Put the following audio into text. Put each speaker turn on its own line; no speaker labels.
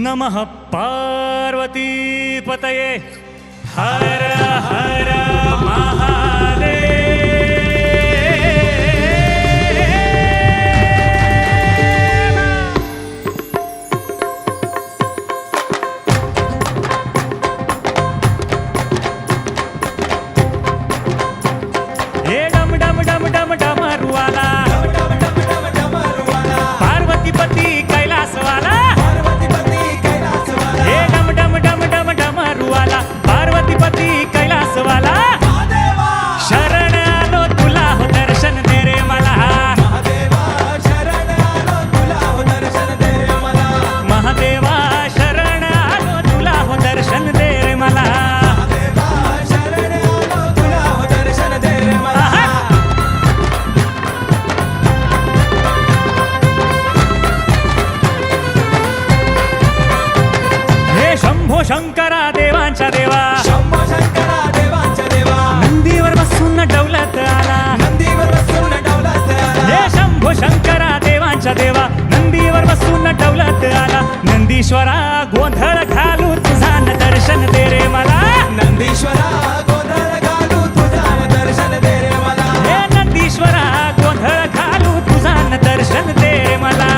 नमः पार्वती पतये हर हर महादेव। हे डम डम डम डम डमरुवाला पार्वतीपती कैलासवाला। हे डम डम डम डम डमरुवाला पार्वतीपती कैलासवाला। शरण आलो तुला हो दर्शन दे रे मला। महादेवा शरण आलो तुला हो दर्शन दे रे मला। शंभो शंकरा देवांच्या देवा,
शंभो शंकरा देवांच्या देवा,
नंदीवर बसून डौलत आला,
नंदीवर बसून डौलत आला।
हे शंभो शंकरा देवांच्या देवा, नंदीवर बसून डौलत आला। नंदीश्वरा गोंधळ घालू तुझा दर्शन दे रे मला।
नंदीश्वरा गोंधळ घालू तुझा दर्शन दे रे मला।
हे नंदीश्वरा गोंधळ घालू तुझा दर्शन दे रे मला।